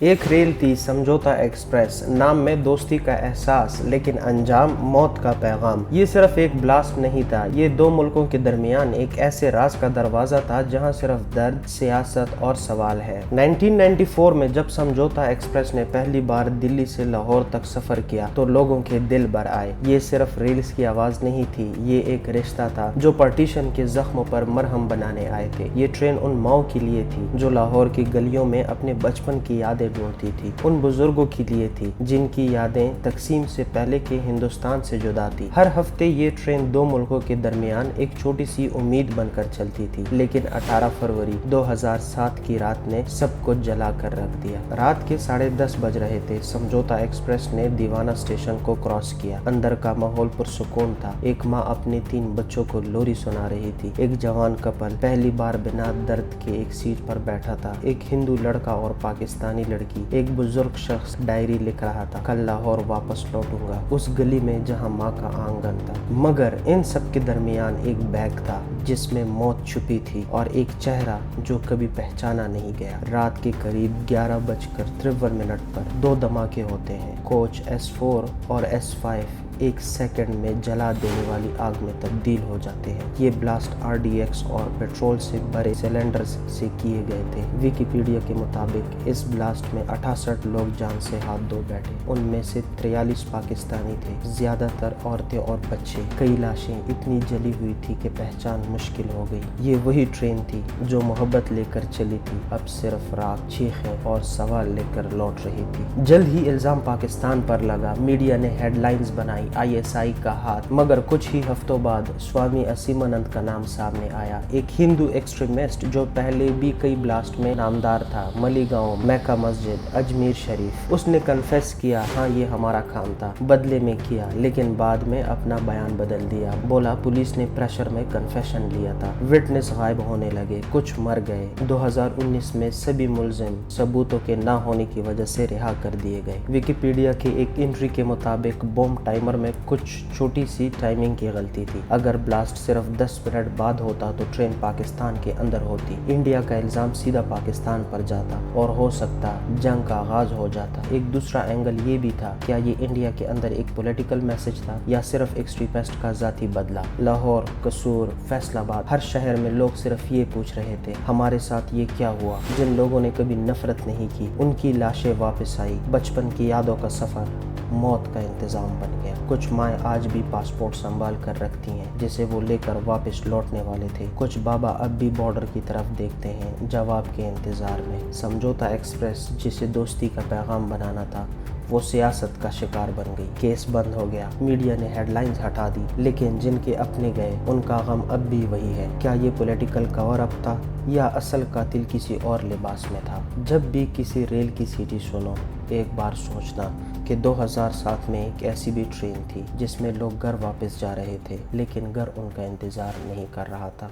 ایک ریل تھی سمجھوتا ایکسپریس، نام میں دوستی کا احساس لیکن انجام موت کا پیغام۔ یہ صرف ایک بلاسٹ نہیں تھا، یہ دو ملکوں کے درمیان ایک ایسے راز کا دروازہ تھا جہاں صرف درد، سیاست اور سوال ہے۔ 1994 میں جب سمجھوتا ایکسپریس نے پہلی بار دلی سے لاہور تک سفر کیا تو لوگوں کے دل بھر آئے۔ یہ صرف ریلز کی آواز نہیں تھی، یہ ایک رشتہ تھا جو پارٹیشن کے زخموں پر مرہم بنانے آئے تھے۔ یہ ٹرین ان ماؤں کے لیے تھی جو لاہور کی گلیوں میں اپنے بچپن کی یادیں ڈھونڈتی تھی، ان بزرگوں کے لیے تھی جن کی یادیں تقسیم سے پہلے کے ہندوستان سے جدا تھی۔ ہر ہفتے یہ ٹرین دو ملکوں کے درمیان ایک چھوٹی سی امید بن کر چلتی تھی، لیکن 18 فروری 2007 کی رات نے سب کچھ جلا کر رکھ دیا۔ رات کے 10:30 بج رہے تھے۔ سمجھوتا ایکسپریس نے دیوانہ اسٹیشن کو کراس کیا۔ اندر کا ماحول پرسکون تھا۔ ایک ماں اپنے 3 بچوں کو لوری سنا رہی تھی۔ ایک جوان کپل پہلی بار بنا درد کے ایک سیٹ پر بیٹھا تھا۔ ایک ہندو لڑکا اور پاکستانی لڑکی۔ ایک بزرگ شخص ڈائری لکھ رہا تھا، کل لاہور واپس لوٹوں گا، اس گلی میں جہاں ماں کا آنگن تھا۔ مگر ان سب کے درمیان ایک بیگ تھا جس میں موت چھپی تھی، اور ایک چہرہ جو کبھی پہچانا نہیں گیا۔ رات کے قریب 11:53 پر 2 دھماکے ہوتے ہیں۔ کوچ S4 اور S5 ایک سیکنڈ میں جلا دینے والی آگ میں تبدیل ہو جاتے ہیں۔ یہ بلاسٹ RDX اور پیٹرول سے بھرے سلنڈرز سے کیے گئے تھے۔ ویکیپیڈیا کے مطابق اس بلاسٹ میں 68 لوگ جان سے ہاتھ دھو بیٹھے۔ ان میں سے 43 پاکستانی تھے، زیادہ تر عورتیں اور بچے۔ کئی لاشیں اتنی جلی ہوئی تھی کہ پہچان مشکل ہو گئی۔ یہ وہی ٹرین تھی جو محبت لے کر چلی تھی، اب صرف راکھ، چیخیں اور سوال لے کر لوٹ رہی تھی۔ جلد ہی الزام پاکستان پر لگا۔ میڈیا نے ہیڈ لائنز بنائی، ISI کا ہاتھ۔ مگر کچھ ہی ہفتوں بعد سوامی اسیمانند کا نام سامنے آیا، ایک ہندو ایکسٹریمسٹ جو پہلے بھی کئی بلاسٹ میں نامدار تھا، مالیگاؤں، مکہ مسجد، اجمیر شریف۔ اس نے کنفیس کیا، ہاں یہ ہمارا کام تھا، بدلے میں کیا، لیکن بعد میں اپنا بیان بدل دیا۔ بولا پولیس نے پریشر میں کنفیشن لیا تھا۔ وٹنس غائب ہونے لگے، کچھ مر گئے۔ 2019 میں سبھی ملزم ثبوتوں کے نہ ہونے کی وجہ سے رہا کر دیے گئے۔ ویکیپیڈیا کے ایک انٹری کے مطابق بوم ٹائمر میں کچھ چھوٹی سی ٹائمنگ کی غلطی تھی۔ اگر بلاسٹ صرف 10 منٹ بعد ہوتا تو ٹرین پاکستان کے اندر ہوتی، انڈیا کا الزام سیدھا پاکستان پر جاتا اور ہو سکتا جنگ کا آغاز ہو جاتا۔ ایک دوسرا اینگل یہ بھی تھا، کیا یہ انڈیا کے اندر ایک پولیٹیکل میسج تھا یا صرف ایکسٹریمسٹ کا ذاتی بدلہ؟ لاہور، قصور، فیصل آباد، ہر شہر میں لوگ صرف یہ پوچھ رہے تھے، ہمارے ساتھ یہ کیا ہوا؟ جن لوگوں نے کبھی نفرت نہیں کی ان کی لاشیں واپس آئی، بچپن کی یادوں کا سفر موت کا انتظام بن گیا۔ کچھ مائیں آج بھی پاسپورٹ سنبھال کر رکھتی ہیں جسے وہ لے کر واپس لوٹنے والے تھے۔ کچھ بابا اب بھی بارڈر کی طرف دیکھتے ہیں، جواب کے انتظار میں۔ سمجھوتا ایکسپریس جسے دوستی کا پیغام بنانا تھا، وہ سیاست کا شکار بن گئی۔ کیس بند ہو گیا، میڈیا نے ہیڈ لائنز ہٹا دی، لیکن جن کے اپنے گئے ان کا غم اب بھی وہی ہے۔ کیا یہ پولیٹیکل کور اپ تھا یا اصل قاتل کسی اور لباس میں تھا؟ جب بھی کسی ریل کی سیٹی سنو، ایک بار سوچنا کہ 2007 میں ایک ایسی بھی ٹرین تھی جس میں لوگ گھر واپس جا رہے تھے، لیکن گھر ان کا انتظار نہیں کر رہا تھا۔